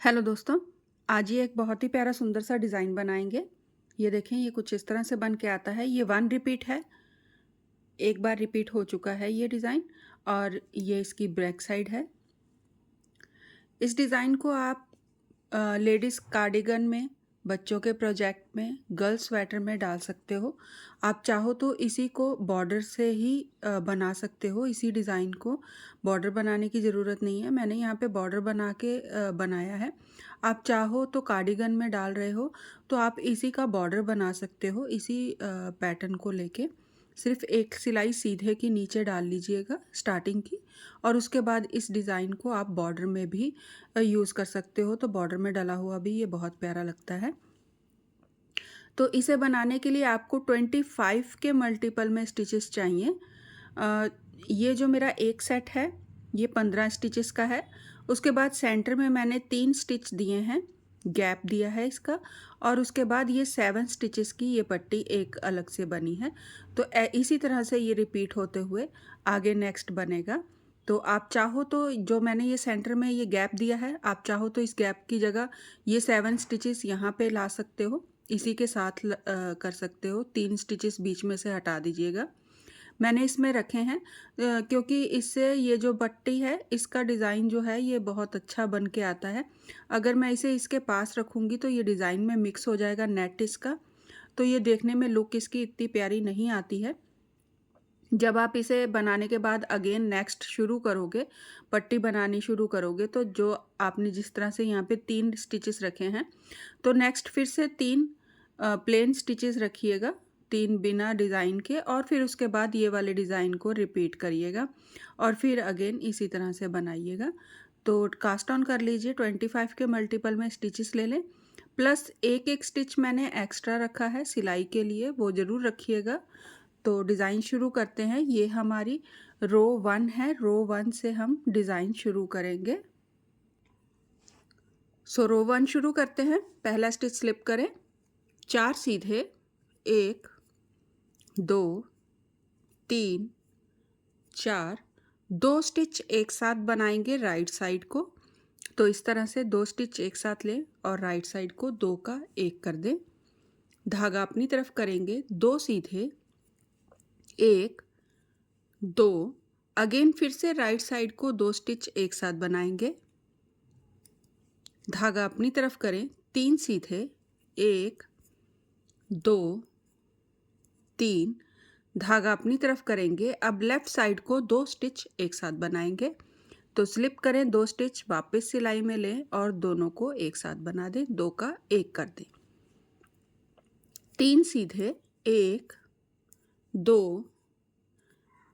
Hello दोस्तों, आज ये एक बहुत ही प्यारा सुंदर सा डिज़ाइन बनाएंगे। ये देखें, ये कुछ इस तरह से बन के आता है। ये वन रिपीट है, एक बार रिपीट हो चुका है ये डिज़ाइन। और ये इसकी बैक साइड है। इस डिज़ाइन को आप लेडीज़ कार्डिगन में, बच्चों के प्रोजेक्ट में, गर्ल्स स्वेटर में डाल सकते हो। आप चाहो तो इसी को बॉर्डर से ही बना सकते हो। इसी डिज़ाइन को बॉर्डर बनाने की ज़रूरत नहीं है। मैंने यहाँ पे बॉर्डर बना के बनाया है। आप चाहो तो कार्डिगन में डाल रहे हो तो आप इसी का बॉर्डर बना सकते हो, इसी पैटर्न को लेके। सिर्फ एक सिलाई सीधे की नीचे डाल लीजिएगा स्टार्टिंग की, और उसके बाद इस डिज़ाइन को आप बॉर्डर में भी यूज़ कर सकते हो। तो बॉर्डर में डला हुआ भी ये बहुत प्यारा लगता है। तो इसे बनाने के लिए आपको 25 के मल्टीपल में स्टिचेस चाहिए। अ, ये जो मेरा एक सेट है ये 15 स्टिचेस का है। उसके बाद सेंटर में मैंने 3 स्टिच दिए हैं, गैप दिया है इसका। और उसके बाद ये 7 स्टिचेस की ये पट्टी एक अलग से बनी है। तो इसी तरह से ये रिपीट होते हुए आगे नेक्स्ट बनेगा। तो आप चाहो तो जो मैंने ये सेंटर में ये गैप दिया है, आप चाहो तो इस गैप की जगह ये 7 स्टिचेस यहाँ पे ला सकते हो, इसी के साथ कर सकते हो। 3 स्टिचेस बीच में से हटा दीजिएगा। मैंने इसमें रखे हैं क्योंकि इससे ये जो पट्टी है इसका डिज़ाइन जो है ये बहुत अच्छा बन के आता है। अगर मैं इसे इसके पास रखूँगी तो ये डिज़ाइन में मिक्स हो जाएगा नेट इसका, तो ये देखने में लुक इसकी इतनी प्यारी नहीं आती है। जब आप इसे बनाने के बाद अगेन नेक्स्ट शुरू करोगे, पट्टी बनानी शुरू करोगे, तो जो आपने जिस तरह से यहाँ पे 3 स्टिचेस रखे हैं, तो नेक्स्ट फिर से 3 प्लेन स्टिचेस रखिएगा, 3 बिना डिज़ाइन के, और फिर उसके बाद ये वाले डिज़ाइन को रिपीट करिएगा और फिर अगेन इसी तरह से बनाइएगा। तो कास्ट ऑन कर लीजिए, 25 के मल्टीपल में स्टिचेस ले लें, प्लस एक स्टिच मैंने एक्स्ट्रा रखा है सिलाई के लिए, वो ज़रूर रखिएगा। तो डिज़ाइन शुरू करते हैं। ये हमारी रो 1 है, रो 1 से हम डिज़ाइन शुरू करेंगे। सो रो 1 शुरू करते हैं। पहला स्टिच स्लिप करें, 4 सीधे, 1 2 3 4, 2 स्टिच एक साथ बनाएंगे राइट साइड को। तो इस तरह से 2 स्टिच एक साथ लें और राइट साइड को 2 का 1 कर दें। धागा अपनी तरफ करेंगे, 2 सीधे, 1 2, अगेन फिर से राइट साइड को 2 स्टिच एक साथ बनाएंगे। धागा अपनी तरफ करें, 3 सीधे, 1 2 3, धागा अपनी तरफ करेंगे। अब लेफ्ट साइड को 2 स्टिच एक साथ बनाएंगे। तो स्लिप करें, 2 स्टिच वापस सिलाई में लें और दोनों को एक साथ बना दें, 2 का 1 कर दें। 3 सीधे, 1 2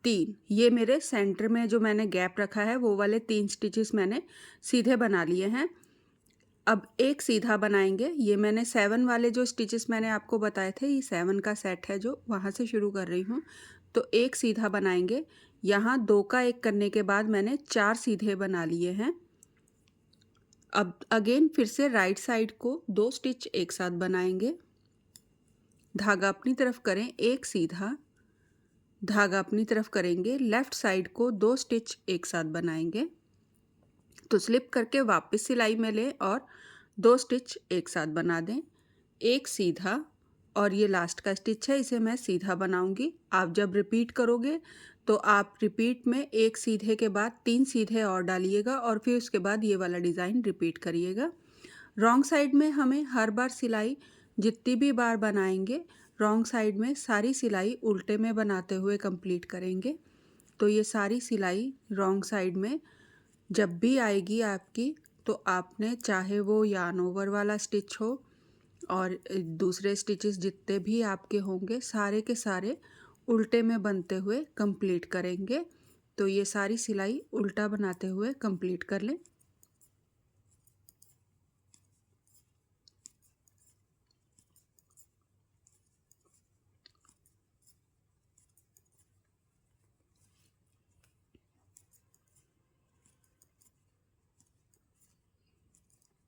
3, ये मेरे सेंटर में जो मैंने गैप रखा है वो वाले 3 स्टिचेस मैंने सीधे बना लिए हैं। अब एक सीधा बनाएंगे। ये मैंने 7 वाले जो स्टिचेस मैंने आपको बताए थे, ये 7 का सेट है जो वहाँ से शुरू कर रही हूँ। तो एक सीधा बनाएंगे। यहाँ 2 का 1 करने के बाद मैंने 4 सीधे बना लिए हैं। अब अगेन फिर से राइट साइड को 2 स्टिच एक साथ बनाएंगे। धागा अपनी तरफ करें, एक सीधा, धागा अपनी तरफ करेंगे, लेफ्ट साइड को 2 स्टिच एक साथ बनाएंगे। तो स्लिप करके वापस सिलाई में लें और 2 स्टिच एक साथ बना दें, एक सीधा, और ये लास्ट का स्टिच है, इसे मैं सीधा बनाऊंगी। आप जब रिपीट करोगे तो आप रिपीट में एक सीधे के बाद 3 सीधे और डालिएगा और फिर उसके बाद ये वाला डिज़ाइन रिपीट करिएगा। रॉन्ग साइड में हमें हर बार सिलाई जितनी भी बार बनाएंगे, रॉन्ग साइड में सारी सिलाई उल्टे में बनाते हुए कंप्लीट करेंगे। तो ये सारी सिलाई रॉन्ग साइड में जब भी आएगी आपकी, तो आपने चाहे वो यार्न ओवर वाला स्टिच हो और दूसरे स्टिचेस जितने भी आपके होंगे, सारे के सारे उल्टे में बनते हुए कंप्लीट करेंगे। तो ये सारी सिलाई उल्टा बनाते हुए कंप्लीट कर लें।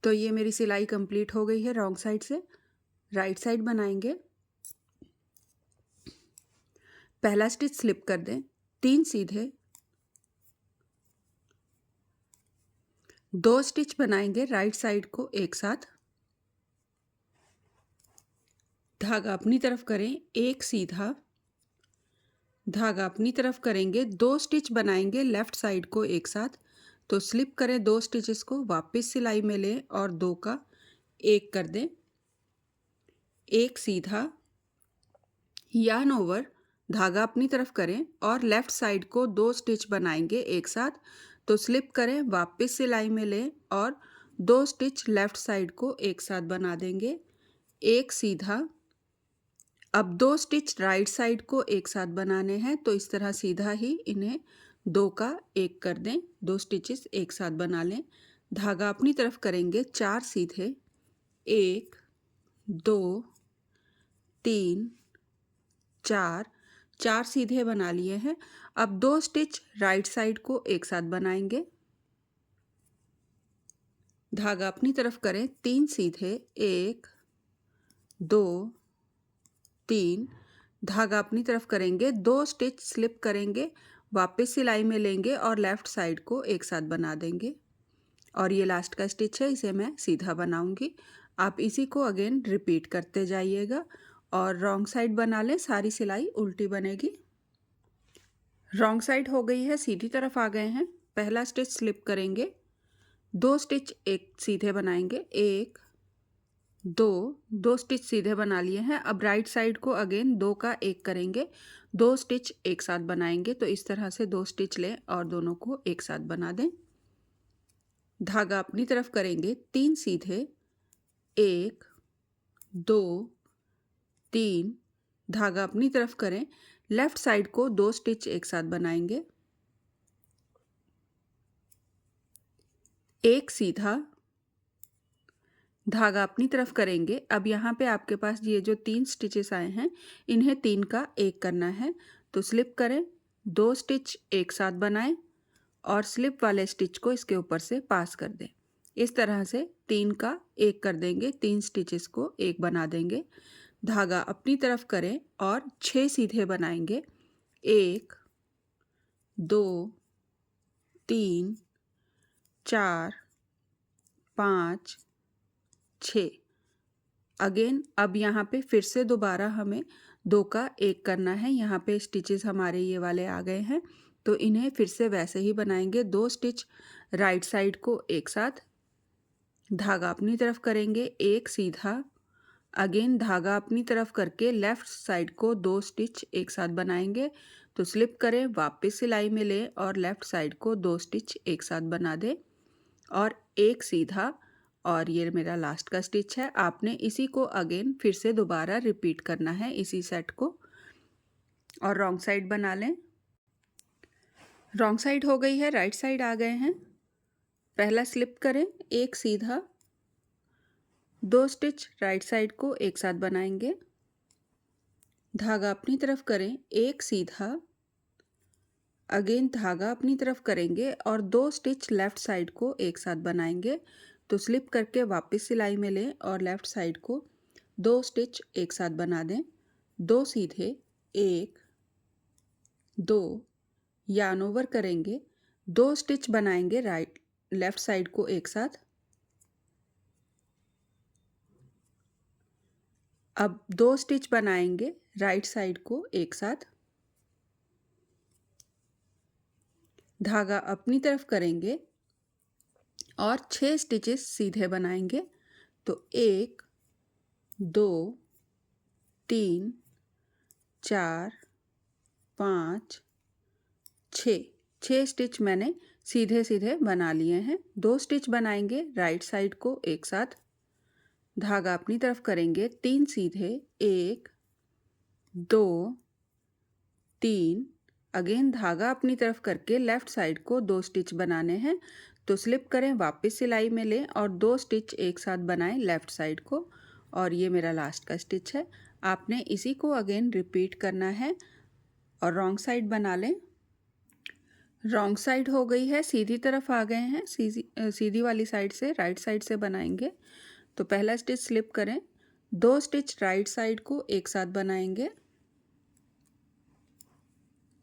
तो ये मेरी सिलाई कंप्लीट हो गई है रॉन्ग साइड से। राइट साइड बनाएंगे। पहला स्टिच स्लिप कर दें, 3 सीधे, 2 स्टिच बनाएंगे राइट साइड को एक साथ। धागा अपनी तरफ करें, एक सीधा, धागा अपनी तरफ करेंगे, 2 स्टिच बनाएंगे लेफ्ट साइड को एक साथ। तो स्लिप करें 2 स्टिचेस को, वापस सिलाई में लें और 2 का 1 कर दें। एक सीधा, यार्न ओवर, धागा अपनी तरफ करें और लेफ्ट साइड को 2 स्टिच बनाएंगे एक साथ। तो स्लिप करें, वापस सिलाई में लें और 2 स्टिच लेफ्ट साइड को एक साथ बना देंगे। एक सीधा, अब 2 स्टिच राइट साइड को एक साथ बनाने हैं, तो इस तरह सीधा ही इन्हें 2 का 1 कर दें, 2 स्टिचेस एक साथ बना लें। धागा अपनी तरफ करेंगे, 4 सीधे, 1 2 3 4, 4 सीधे बना लिए हैं। अब 2 स्टिच राइट साइड को एक साथ बनाएंगे। धागा अपनी तरफ करें, 3 सीधे, 1 2 3, धागा अपनी तरफ करेंगे, 2 स्टिच स्लिप करेंगे, वापस सिलाई में लेंगे और लेफ्ट साइड को एक साथ बना देंगे। और ये लास्ट का स्टिच है, इसे मैं सीधा बनाऊंगी। आप इसी को अगेन रिपीट करते जाइएगा और रॉन्ग साइड बना लें, सारी सिलाई उल्टी बनेगी। रॉन्ग साइड हो गई है, सीधी तरफ आ गए हैं। पहला स्टिच स्लिप करेंगे, 2 स्टिच एक सीधे बनाएंगे, 1 2 स्टिच सीधे बना लिए हैं। अब राइट साइड को अगेन 2 का 1 करेंगे, 2 स्टिच एक साथ बनाएंगे। तो इस तरह से 2 स्टिच लें और दोनों को एक साथ बना दें। धागा अपनी तरफ करेंगे, 3 सीधे, 1 2 3, धागा अपनी तरफ करें, लेफ्ट साइड को 2 स्टिच एक साथ बनाएंगे। एक सीधा, धागा अपनी तरफ करेंगे। अब यहाँ पे आपके पास ये जो 3 स्टिचेस आए हैं, इन्हें 3 का 1 करना है। तो स्लिप करें, 2 स्टिच एक साथ बनाएं और स्लिप वाले स्टिच को इसके ऊपर से पास कर दें। इस तरह से 3 का 1 कर देंगे, 3 स्टिचेस को 1 बना देंगे। धागा अपनी तरफ करें और 6 सीधे बनाएंगे, 1 2 3 4 5 6। अगेन अब यहाँ पे फिर से दोबारा हमें 2 का 1 करना है। यहाँ पे स्टिचेस हमारे ये वाले आ गए हैं, तो इन्हें फिर से वैसे ही बनाएंगे। 2 स्टिच राइट साइड को एक साथ, धागा अपनी तरफ करेंगे, 1 सीधा, अगेन धागा अपनी तरफ करके लेफ्ट साइड को 2 स्टिच एक साथ बनाएंगे। तो स्लिप करें, वापस सिलाई में लें और लेफ्ट साइड को 2 स्टिच एक साथ बना दें और 1 सीधा। और ये मेरा लास्ट का स्टिच है। आपने इसी को अगेन फिर से दोबारा रिपीट करना है, इसी सेट को। और रॉन्ग साइड बना लें। रॉन्ग साइड हो गई है, राइट साइड आ गए हैं। पहला स्लिप करें, 1 सीधा, 2 स्टिच राइट साइड को एक साथ बनाएंगे। धागा अपनी तरफ करें, 1 सीधा, अगेन धागा अपनी तरफ करेंगे और 2 स्टिच लेफ्ट साइड को एक साथ बनाएंगे। तो स्लिप करके वापस सिलाई में लें और लेफ्ट साइड को 2 स्टिच एक साथ बना दें। 2 सीधे, 1 2, यार्न ओवर करेंगे, 2 स्टिच बनाएंगे राइट लेफ्ट साइड को एक साथ। अब 2 स्टिच बनाएंगे राइट साइड को एक साथ, धागा अपनी तरफ करेंगे और 6 स्टिचेस सीधे बनाएंगे। तो 1 2 3 4 5 6, 6 स्टिच मैंने सीधे सीधे बना लिए हैं। 2 स्टिच बनाएंगे राइट साइड को एक साथ, धागा अपनी तरफ करेंगे, 3 सीधे, 1 2 3, अगेन धागा अपनी तरफ करके लेफ्ट साइड को 2 स्टिच बनाने हैं। तो स्लिप करें, वापस सिलाई में लें और 2 स्टिच एक साथ बनाएं लेफ्ट साइड को। और ये मेरा लास्ट का स्टिच है। आपने इसी को अगेन रिपीट करना है और रॉन्ग साइड बना लें। रॉन्ग साइड हो गई है, सीधी तरफ आ गए हैं। सीधी वाली साइड से राइट साइड से बनाएंगे। तो पहला स्टिच स्लिप करें, 2 स्टिच राइट साइड को एक साथ बनाएंगे।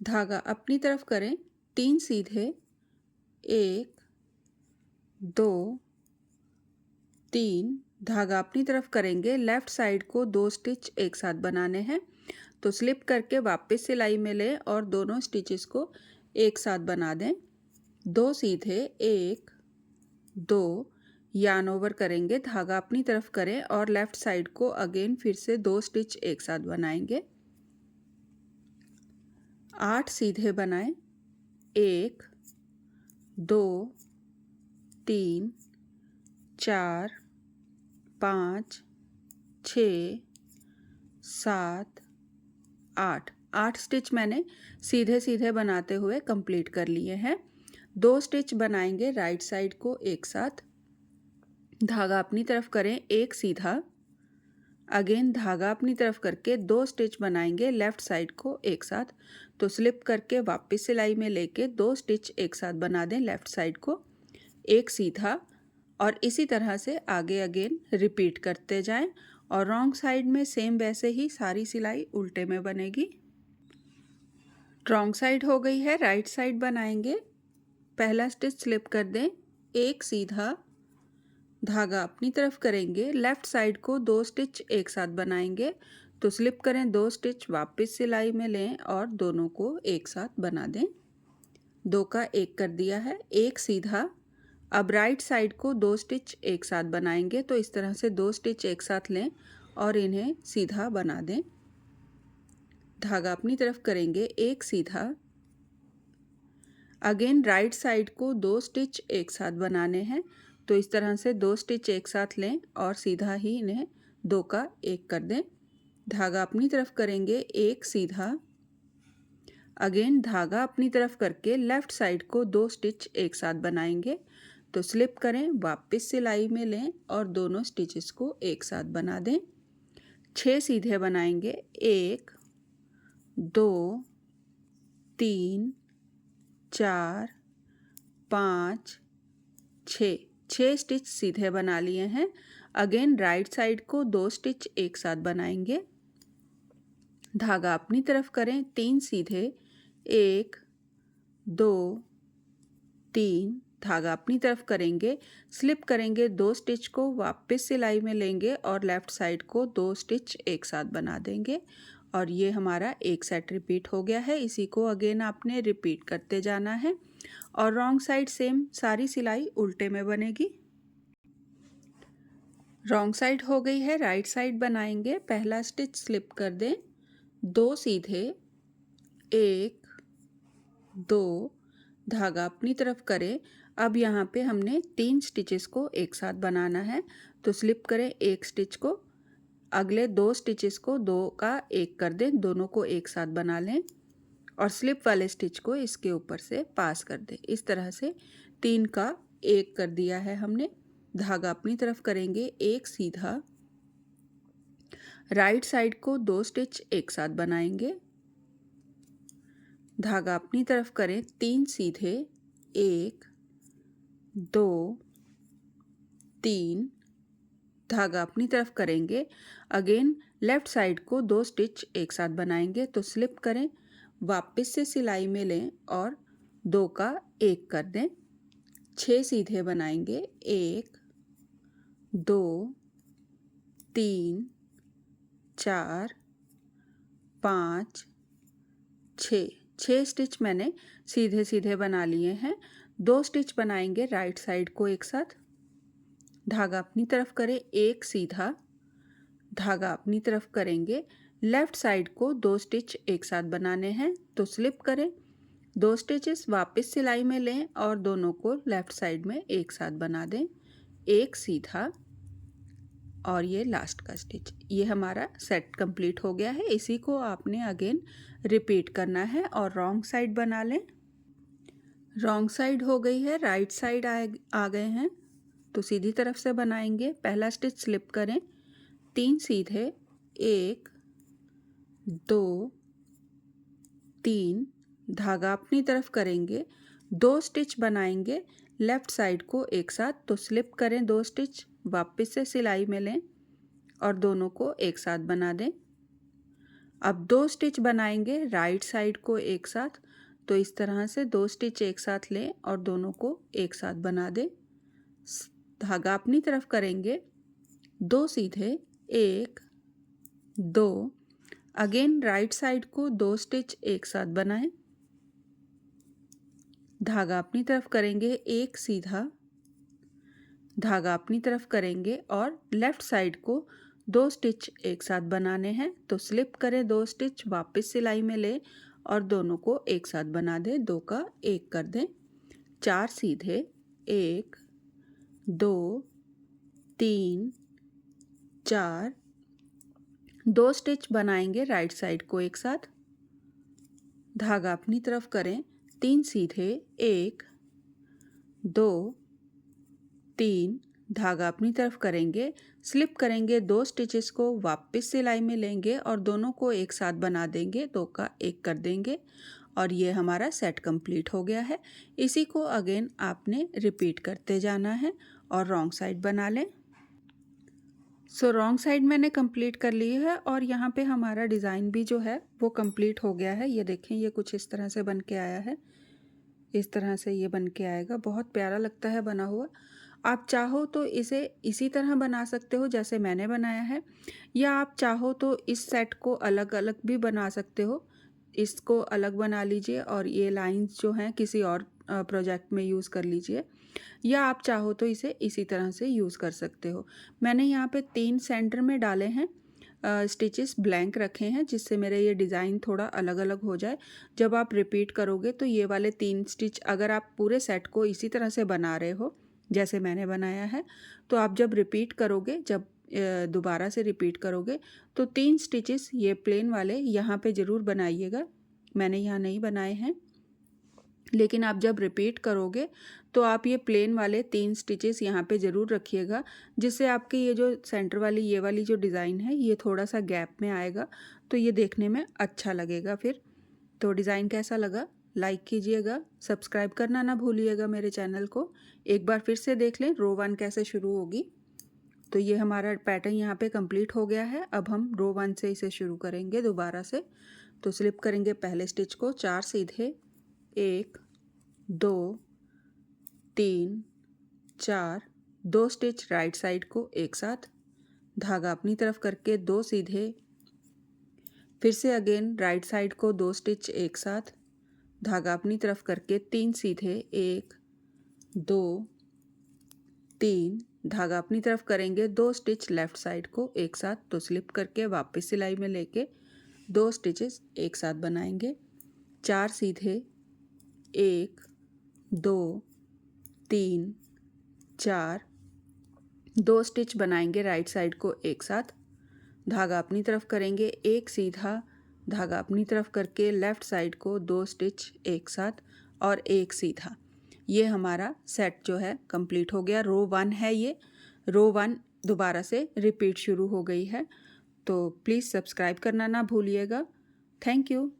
धागा अपनी तरफ करें, 3 सीधे, 1 2 3, धागा अपनी तरफ करेंगे, लेफ़्ट साइड को 2 स्टिच एक साथ बनाने हैं। तो स्लिप करके वापस सिलाई में लें और दोनों स्टिचेस को एक साथ बना दें। 2 सीधे 1 2 यार्न ओवर करेंगे, धागा अपनी तरफ करें और लेफ़्ट साइड को अगेन फिर से 2 स्टिच एक साथ बनाएंगे। 8 सीधे बनाएं, 1 2 3 4 5 6 7 8 8 स्टिच मैंने सीधे सीधे बनाते हुए कंप्लीट कर लिए हैं। 2 स्टिच बनाएंगे राइट साइड को एक साथ, धागा अपनी तरफ करें, एक सीधा, अगेन धागा अपनी तरफ करके 2 स्टिच बनाएंगे लेफ़्ट साइड को एक साथ। तो स्लिप करके वापस सिलाई में लेके 2 स्टिच एक साथ बना दें लेफ़्ट साइड को, एक सीधा, और इसी तरह से आगे अगेन रिपीट करते जाएं। और रॉन्ग साइड में सेम वैसे ही सारी सिलाई उल्टे में बनेगी। रॉन्ग साइड हो गई है, राइट साइड बनाएंगे। पहला स्टिच स्लिप कर दें, एक सीधा, धागा अपनी तरफ करेंगे, लेफ़्ट साइड को 2 स्टिच एक साथ बनाएंगे। तो स्लिप करें, 2 स्टिच वापस सिलाई में लें और दोनों को एक साथ बना दें। 2 का 1 कर दिया है, एक सीधा। अब राइट साइड को 2 स्टिच एक साथ बनाएंगे। तो इस तरह से 2 स्टिच एक साथ लें और इन्हें सीधा बना दें। धागा अपनी तरफ करेंगे, एक सीधा, अगेन राइट साइड को 2 स्टिच एक साथ बनाने हैं। तो इस तरह से 2 स्टिच एक साथ लें और सीधा ही इन्हें 2 का 1 कर दें। धागा अपनी तरफ करेंगे, एक सीधा, अगेन धागा अपनी तरफ करके लेफ़्ट साइड को 2 स्टिच एक साथ बनाएंगे। तो स्लिप करें, वापस सिलाई में लें और दोनों स्टिचेस को एक साथ बना दें। 6 सीधे बनाएंगे, 1 2 3 4 5 6 6 स्टिच सीधे बना लिए हैं। अगेन राइट साइड को 2 स्टिच एक साथ बनाएंगे। धागा अपनी तरफ करें, 3 सीधे, 1 2 3, धागा अपनी तरफ करेंगे, स्लिप करेंगे, 2 स्टिच को वापस सिलाई में लेंगे और लेफ़्ट साइड को 2 स्टिच एक साथ बना देंगे। और ये हमारा एक सेट रिपीट हो गया है। इसी को अगेन आपने रिपीट करते जाना है और रॉन्ग साइड सेम सारी सिलाई उल्टे में बनेगी। रॉन्ग साइड हो गई है, राइट साइड बनाएंगे। पहला स्टिच स्लिप कर दें, 2 सीधे, 1 2, धागा अपनी तरफ करें। अब यहाँ पे हमने 3 स्टिचेस को एक साथ बनाना है। तो स्लिप करें, एक स्टिच को, अगले 2 स्टिचेस को 2 का 1 कर दें, दोनों को एक साथ बना लें और स्लिप वाले स्टिच को इसके ऊपर से पास कर दें। इस तरह से 3 का 1 कर दिया है हमने। धागा अपनी तरफ करेंगे, एक सीधा, राइट साइड को 2 स्टिच एक साथ बनाएंगे। धागा अपनी तरफ करें, 3 सीधे, 1 2 3, धागा अपनी तरफ करेंगे, अगेन लेफ़्ट साइड को 2 स्टिच एक साथ बनाएंगे। तो स्लिप करें, वापस से सिलाई में लें और 2 का 1 कर दें। 6 सीधे बनाएंगे, 1 2 3 4 5 6 6 स्टिच मैंने सीधे सीधे बना लिए हैं। 2 स्टिच बनाएंगे राइट साइड को एक साथ, धागा अपनी तरफ करें, एक सीधा, धागा अपनी तरफ करेंगे, लेफ़्ट साइड को 2 स्टिच एक साथ बनाने हैं। तो स्लिप करें, 2 स्टिचेस वापस सिलाई में लें और दोनों को लेफ़्ट साइड में एक साथ बना दें, एक सीधा, और ये लास्ट का स्टिच। ये हमारा सेट कंप्लीट हो गया है। इसी को आपने अगेन रिपीट करना है और रॉन्ग साइड बना लें। रॉन्ग साइड हो गई है, राइट साइड आ गए हैं। तो सीधी तरफ से बनाएंगे। पहला स्टिच स्लिप करें, 3 सीधे, 1 2 3, धागा अपनी तरफ करेंगे, 2 स्टिच बनाएंगे लेफ़्ट साइड को एक साथ। तो स्लिप करें, 2 स्टिच, वापस से सिलाई में लें और दोनों को एक साथ बना दें। अब 2 स्टिच बनाएंगे राइट साइड को एक साथ। तो इस तरह से 2 स्टिच एक साथ लें और दोनों को एक साथ बना दें। धागा अपनी तरफ करेंगे, 2 सीधे, 1 2, अगेन राइट साइड को 2 स्टिच एक साथ बनाएं, धागा अपनी तरफ करेंगे, 1 सीधा, धागा अपनी तरफ करेंगे और लेफ्ट साइड को 2 स्टिच एक साथ बनाने हैं। तो स्लिप करें 2 स्टिच, वापस सिलाई में ले और दोनों को एक साथ बना दें, 2 का 1 कर दें, 4 सीधे, 1 2 3 4, 2 स्टिच बनाएंगे राइट साइड को एक साथ, धागा अपनी तरफ करें, 3 सीधे, 1 2 3, धागा अपनी तरफ करेंगे, स्लिप करेंगे 2 स्टिचेस को, वापस सिलाई में लेंगे और दोनों को एक साथ बना देंगे, 2 का 1 कर देंगे और ये हमारा सेट कंप्लीट हो गया है। इसी को अगेन आपने रिपीट करते जाना है और रॉन्ग साइड बना लें। सो रॉन्ग साइड मैंने कंप्लीट कर ली है और यहाँ पे हमारा डिज़ाइन भी जो है वो कंप्लीट हो गया है। ये देखें, ये कुछ इस तरह से बन के आया है, इस तरह से ये बन के आएगा, बहुत प्यारा लगता है बना हुआ। आप चाहो तो इसे इसी तरह बना सकते हो जैसे मैंने बनाया है, या आप चाहो तो इस सेट को अलग अलग भी बना सकते हो। इसको अलग बना लीजिए और ये लाइंस जो हैं किसी और प्रोजेक्ट में यूज़ कर लीजिए, या आप चाहो तो इसे इसी तरह से यूज़ कर सकते हो। मैंने यहाँ पे 3 सेंटर में डाले हैं स्टिचेस, ब्लैंक रखे हैं जिससे मेरे ये डिज़ाइन थोड़ा अलग अलग हो जाए। जब आप रिपीट करोगे तो ये वाले 3 स्टिच, अगर आप पूरे सेट को इसी तरह से बना रहे हो जैसे मैंने बनाया है, तो आप जब रिपीट करोगे, जब दोबारा से रिपीट करोगे तो 3 स्टिचेस ये प्लेन वाले यहाँ पे ज़रूर बनाइएगा। मैंने यहाँ नहीं बनाए हैं, लेकिन आप जब रिपीट करोगे तो आप ये प्लेन वाले 3 स्टिचेस यहाँ पे ज़रूर रखिएगा, जिससे आपकी ये जो सेंटर वाली ये वाली जो डिज़ाइन है ये थोड़ा सा गैप में आएगा, तो ये देखने में अच्छा लगेगा फिर। तो डिज़ाइन कैसा लगा लाइक कीजिएगा, सब्सक्राइब करना ना भूलिएगा मेरे चैनल को। एक बार फिर से देख लें रो 1 कैसे शुरू होगी। तो ये हमारा पैटर्न यहाँ पे कंप्लीट हो गया है। अब हम रो 1 से इसे शुरू करेंगे दोबारा से। तो स्लिप करेंगे पहले स्टिच को, 4 सीधे, 1 2 3 4, 2 स्टिच राइट साइड को एक साथ, धागा अपनी तरफ करके 2 सीधे, फिर से अगेन राइट साइड को 2 स्टिच एक साथ, धागा अपनी तरफ करके 3 सीधे, 1 2 3, धागा अपनी तरफ करेंगे 2 स्टिच लेफ़्ट साइड को एक साथ, तो स्लिप करके वापस सिलाई में लेके 2 स्टिचेस एक साथ बनाएंगे, 4 सीधे, 1 2 3 4, 2 स्टिच बनाएंगे राइट साइड को एक साथ, धागा अपनी तरफ करेंगे, 1 सीधा, धागा अपनी तरफ करके लेफ़्ट साइड को 2 स्टिच एक साथ और 1 सीधा। ये हमारा सेट जो है कंप्लीट हो गया। रो 1 है ये, रो 1 दोबारा से रिपीट शुरू हो गई है। तो प्लीज़ सब्सक्राइब करना ना भूलिएगा। Thank you.